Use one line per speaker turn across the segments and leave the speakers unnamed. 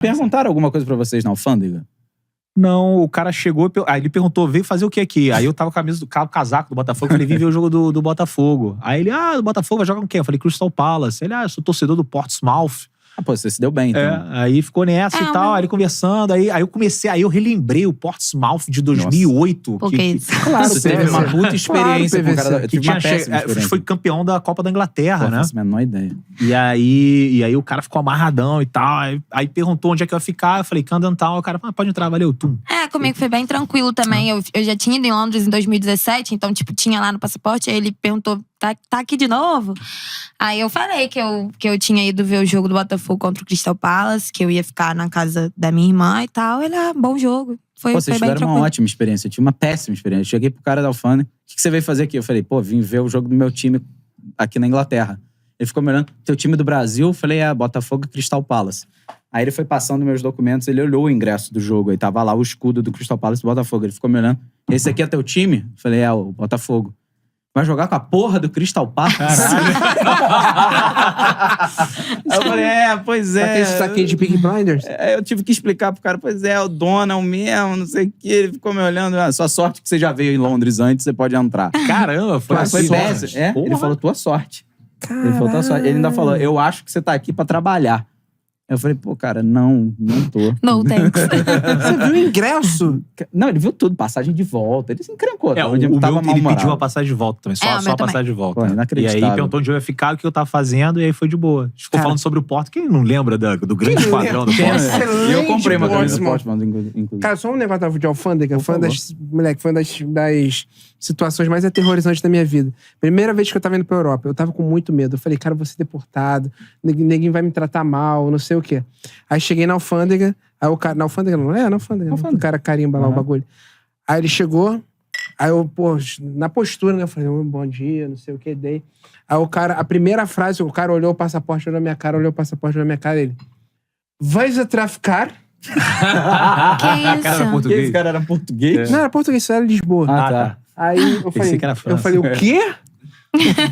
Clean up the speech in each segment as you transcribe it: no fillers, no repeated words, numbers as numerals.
Perguntaram alguma coisa pra vocês na alfândega?
Não, o cara chegou, aí ele perguntou, veio fazer o que aqui? Aí eu tava com a camisa do casaco do Botafogo, falei, vim ver o jogo do Botafogo. Aí ele, do Botafogo vai jogar com quem? Eu falei, Crystal Palace. Ele, eu sou torcedor do Portsmouth.
Pô, você se deu bem, então.
Aí ficou nessa e tal, aí ele conversando, aí eu relembrei o Portsmouth de 2008.
Claro, você teve uma puta experiência com o cara
que foi campeão da Copa da Inglaterra, né?
Não faço a menor ideia.
E aí o cara ficou amarradão e tal, aí perguntou onde é que eu ia ficar, eu falei, Camden Town, o cara, pode entrar, valeu, tum.
Comigo foi bem tranquilo também, eu já tinha ido em Londres em 2017, então, tipo, tinha lá no passaporte, aí ele perguntou, tá aqui de novo? Aí eu falei que eu tinha ido ver o jogo do Botafogo contra o Crystal Palace, que eu ia ficar na casa da minha irmã e tal. Ele, bom jogo. Foi
vocês
bem
tiveram uma ótima experiência. Eu tive uma péssima experiência. Eu cheguei pro cara da alfândega. O que você veio fazer aqui? Eu falei, vim ver o jogo do meu time aqui na Inglaterra. Ele ficou me olhando. Teu time do Brasil? Eu falei, Botafogo e Crystal Palace. Aí ele foi passando meus documentos, ele olhou o ingresso do jogo. Aí tava lá o escudo do Crystal Palace e do Botafogo. Ele ficou me olhando. Esse aqui é teu time? Eu falei, o Botafogo. Vai jogar com a porra do Crystal Palace? Eu falei, pois é.
Esse saquinho de Peaky Blinders?
Eu tive que explicar pro cara, pois é, o dono é o mesmo, não sei o quê. Ele ficou me olhando, sua sorte que você já veio em Londres antes, você pode entrar.
Caramba, foi
assim. Ele falou, tua sorte. Ele falou, tua sorte. Ele ainda falou, eu acho que você tá aqui pra trabalhar. Eu falei, cara, não tô.
Não, thanks.
Você viu o ingresso?
Não, ele viu tudo, passagem de volta. Ele se encrencou.
Ele pediu a passagem de volta também, só a passagem de volta.
Pô,
e aí perguntou onde eu ia ficar, o que eu tava fazendo, e aí foi de boa. Ficou falando sobre o Porto. Quem não lembra do grande esquadrão do Porto?
Eu comprei uma camisa do Porto, inclusive.
Cara, só um negócio de alfândega. Foi uma das situações mais aterrorizantes da minha vida. Primeira vez que eu tava indo pra Europa, eu tava com muito medo. Eu falei, cara, eu vou ser deportado, ninguém vai me tratar mal, não sei o quê. Aí cheguei na alfândega, aí o cara... Na alfândega não? Na alfândega. O cara carimba lá o bagulho. Aí ele chegou, aí eu, na postura, né? Eu falei, bom dia, não sei o que, dei. Aí o cara, a primeira frase, o cara olhou o passaporte, olhou na minha cara, ele... Vais a traficar?
Que isso?
Esse cara era português?
Não, era português, isso era Lisboa.
Tá.
Aí eu falei, o quê?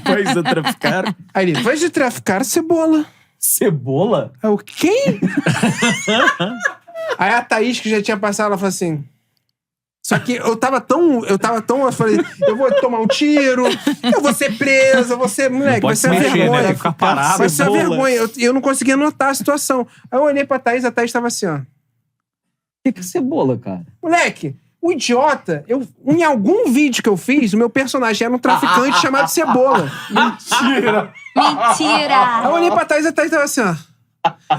Vais a traficar?
Aí ele, vais a traficar cebola.
Cebola?
Aí eu, quem? Aí a Thaís, que já tinha passado, ela falou assim... Só que eu tava tão... Eu falei, eu vou tomar um tiro, eu vou ser preso, eu vou ser... Moleque, vai ser uma vergonha.
Né? Ficar parado,
vai ser uma vergonha. Eu não conseguia notar a situação. Aí eu olhei pra Thaís, a Thaís tava assim, ó.
O que é cebola, cara?
Moleque... O idiota, em algum vídeo que eu fiz, o meu personagem era um traficante chamado Cebola.
Mentira!
Aí eu olhei pra Thaís e a Thaís tava assim, ó.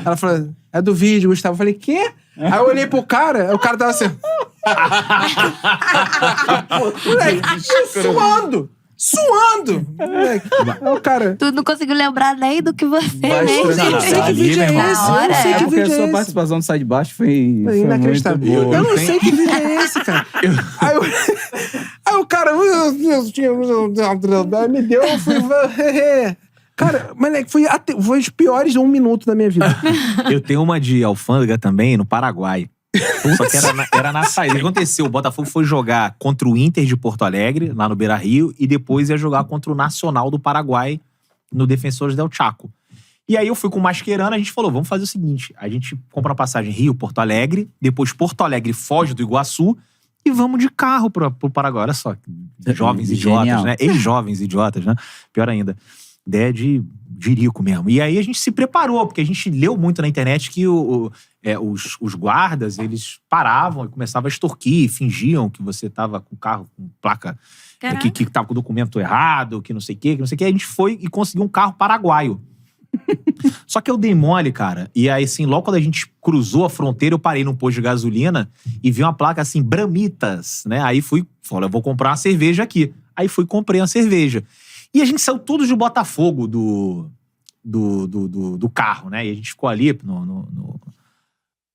Ela falou, é do vídeo, Gustavo. Eu falei, quê? Aí eu olhei pro cara, o cara tava assim. Moleque, suando! Moleque, o cara...
Tu não conseguiu lembrar nem do que você nem.
Eu não sei que vídeo é esse. Eu não sei que vídeo é esse.
A sua participação do Sai de Baixo foi
inacreditável.
Muito boa.
Eu não sei que vídeo é esse, cara. Aí o cara... me deu, eu fui... Cara, moleque, foi os piores 1 minuto da minha vida.
Eu tenho uma de alfândega também, no Paraguai. Só que era na saída. O que aconteceu? O Botafogo foi jogar contra o Inter de Porto Alegre, lá no Beira-Rio, e depois ia jogar contra o Nacional do Paraguai, no Defensores del Chaco. E aí eu fui com o Mascherano, a gente falou, vamos fazer o seguinte, a gente compra uma passagem Rio-Porto Alegre, depois Porto Alegre foge do Iguaçu, e vamos de carro pro Paraguai. Olha só, jovens idiotas, né? Ex-jovens idiotas, né? Pior ainda. Ideia de rico mesmo. E aí a gente se preparou, porque a gente leu muito na internet que os guardas, eles paravam e começavam a extorquir, fingiam que você tava com o carro com placa, que tava com o documento errado, que não sei o quê. A gente foi e conseguiu um carro paraguaio. Só que eu dei mole, cara. E aí, assim, logo quando a gente cruzou a fronteira, eu parei num posto de gasolina e vi uma placa assim, Bramitas, né? Aí falei, eu vou comprar uma cerveja aqui. Aí fui e comprei uma cerveja. E a gente saiu tudo de Botafogo do carro, né? E a gente ficou ali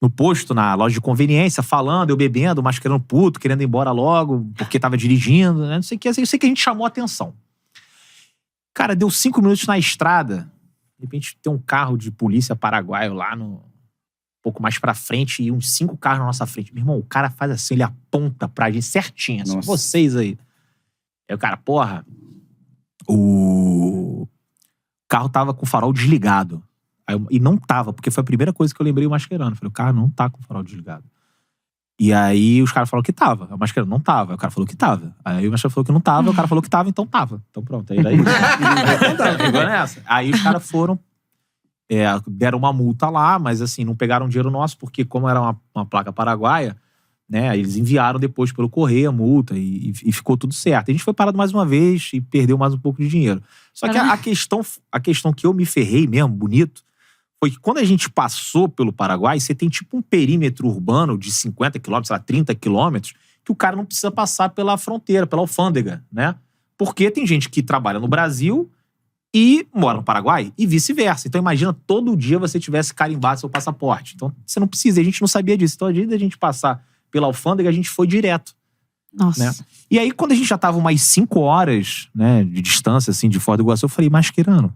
no posto, na loja de conveniência, falando, eu bebendo, mas querendo puto, querendo ir embora logo, porque tava dirigindo, né? Não sei o que. Eu sei que a gente chamou a atenção. Cara, deu 5 minutos na estrada, de repente tem um carro de polícia paraguaio lá um pouco mais pra frente e uns 5 carros na nossa frente. Meu irmão, o cara faz assim, ele aponta pra gente certinho, assim, vocês aí. Aí o cara, porra... O carro tava com o farol desligado. E não tava, porque foi a primeira coisa que eu lembrei o Mascherano. Eu falei, o carro não tá com o farol desligado. E aí os caras falaram que tava. O Mascherano não tava. Aí o cara falou que tava. Aí o Mascherano falou que não tava. O cara falou que tava, então tava. Então pronto, aí daí. Pegou nessa. Aí os caras foram, deram uma multa lá, mas assim, não pegaram dinheiro nosso, porque como era uma placa paraguaia, né, eles enviaram depois pelo correio a multa e ficou tudo certo. A gente foi parado mais uma vez e perdeu mais um pouco de dinheiro. Só que a questão que eu me ferrei mesmo, bonito, foi que quando a gente passou pelo Paraguai, você tem tipo um perímetro urbano de 50 quilômetros, sei lá, 30 quilômetros, que o cara não precisa passar pela fronteira, pela alfândega, né? Porque tem gente que trabalha no Brasil e mora no Paraguai e vice-versa. Então imagina todo dia você tivesse carimbado seu passaporte. Então você não precisa, a gente não sabia disso. Então, ao invés de a gente passar pela alfândega, a gente foi direto.
Nossa.
Né? E aí, quando a gente já tava umas 5 horas, né, de distância, assim, de Foz do Iguaçu, eu falei, Mascherano,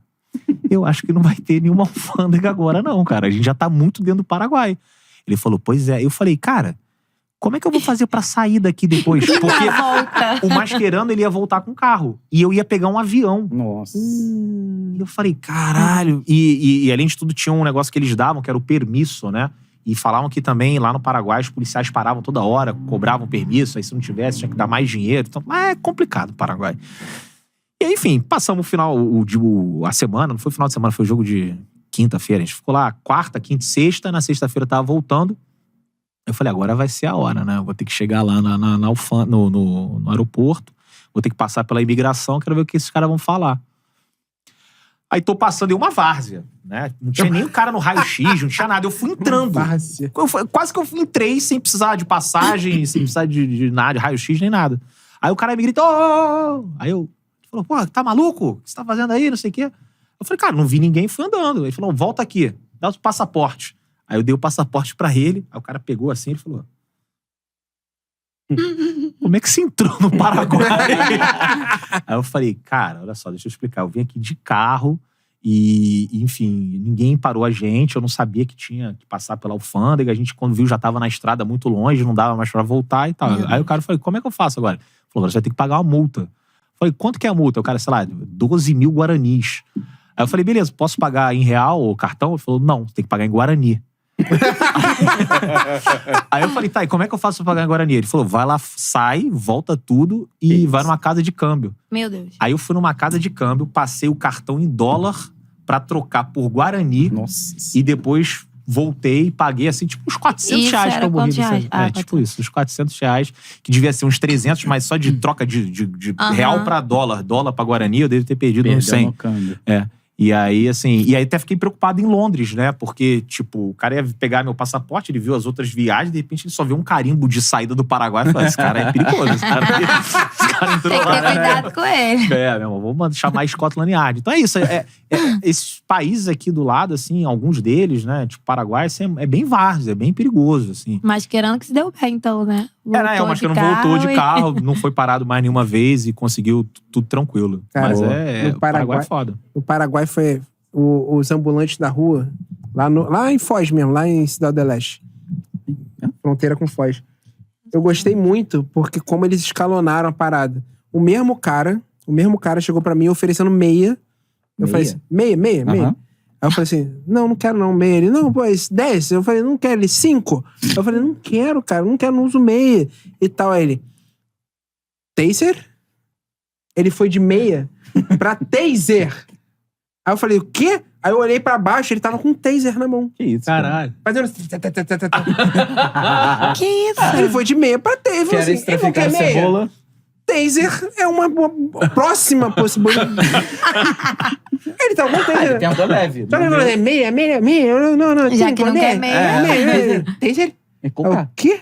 eu acho que não vai ter nenhuma alfândega agora não, cara. A gente já tá muito dentro do Paraguai. Ele falou, pois é. Eu falei, cara, como é que eu vou fazer pra sair daqui depois? Porque o Mascherano, ele ia voltar com o carro. E eu ia pegar um avião.
Nossa.
E eu falei, caralho. E além de tudo, tinha um negócio que eles davam, que era o permisso, né? E falavam que também lá no Paraguai os policiais paravam toda hora, cobravam permisso, aí se não tivesse tinha que dar mais dinheiro. Então, é complicado o Paraguai. E aí, enfim, passamos o final, a semana, não foi o final de semana, foi o jogo de quinta-feira. A gente ficou lá quarta, quinta e sexta, na sexta-feira eu tava voltando. Eu falei, agora vai ser a hora, né? Eu vou ter que chegar lá no aeroporto, vou ter que passar pela imigração, quero ver o que esses caras vão falar. Aí tô passando em uma várzea, né? Não tinha nem o cara no raio-x, não tinha nada. Eu fui entrando. Quase que eu entrei sem precisar de passagem, sem precisar de nada, de raio-x, nem nada. Aí o cara me gritou, oh! Aí eu falou, pô, tá maluco? O que você tá fazendo aí? Não sei o quê. Eu falei, cara, não vi ninguém, fui andando. Ele falou, volta aqui, dá o passaporte. Aí eu dei o passaporte pra ele, aí o cara pegou assim, ele falou, como é que você entrou no Paraguai? Aí eu falei, cara, olha só, deixa eu explicar. Eu vim aqui de carro e, enfim, ninguém parou a gente. Eu não sabia que tinha que passar pela alfândega. A gente, quando viu, já tava na estrada muito longe, não dava mais pra voltar e tal. Aí o cara falou, como é que eu faço agora? Ele falou, agora você vai ter que pagar uma multa. Eu falei, quanto que é a multa? O cara, sei lá, 12 mil guaranis. Aí eu falei, beleza, posso pagar em real ou cartão? Ele falou, não, você tem que pagar em guarani. Aí eu falei, tá, e como é que eu faço pra pagar em Guarani? Ele falou, vai lá, sai, volta tudo e vai numa casa de câmbio.
Meu Deus.
Aí eu fui numa casa de câmbio, passei o cartão em dólar pra trocar por Guarani.
Nossa.
E depois voltei e paguei, assim, tipo uns 400
Isso
reais
era
que eu morri.
quantos reais?
Tipo isso, uns 400 reais, que devia ser uns 300, mas só de troca de real pra dólar. Dólar pra Guarani, eu devo ter perdido uns 100. E aí, assim... E aí até fiquei preocupado em Londres, né? Porque, tipo, o cara ia pegar meu passaporte, ele viu as outras viagens, de repente ele só viu um carimbo de saída do Paraguai e falou, esse cara é perigoso. Esse cara entrou
Tem que
lá,
ter cuidado com ele.
meu irmão, vou chamar Scotland Yard. Então é isso, esses países aqui do lado, assim, alguns deles, né? Tipo, Paraguai, assim, é bem várzea, é bem perigoso, assim.
Mas querendo que se deu bem, então, né?
O Mascherano voltou de carro, não foi parado mais nenhuma vez e conseguiu tudo tranquilo.
Cara,
mas
no
Paraguai é foda.
No Paraguai foi os ambulantes da rua, lá em Foz mesmo, lá em Cidade del Este. Fronteira com Foz. Eu gostei muito, porque como eles escalonaram a parada. O mesmo cara chegou pra mim oferecendo meia. Eu falei assim, meia.
Uhum.
Aí eu falei assim, não quero não, meia. Ele, não, pô, 10. Eu falei, não quero. Ele, 5. Eu falei, não quero, cara, não uso meia. E tal, aí ele, taser? Ele foi de meia pra taser. Aí eu falei, o quê? Aí eu olhei pra baixo, ele tava com um taser na mão.
Que isso?
Caralho.
Fazendo...
Que isso?
Ele foi de meia pra taser.
Quer
Assim, ele não quer
traficar
meia.
cebola?
Taser é uma próxima possibilidade. Ele tá com taser.
Ele tentou leve.
Só que ele meia. Não,
Já que não quer meia.
Taser?
É com
O
K.
quê?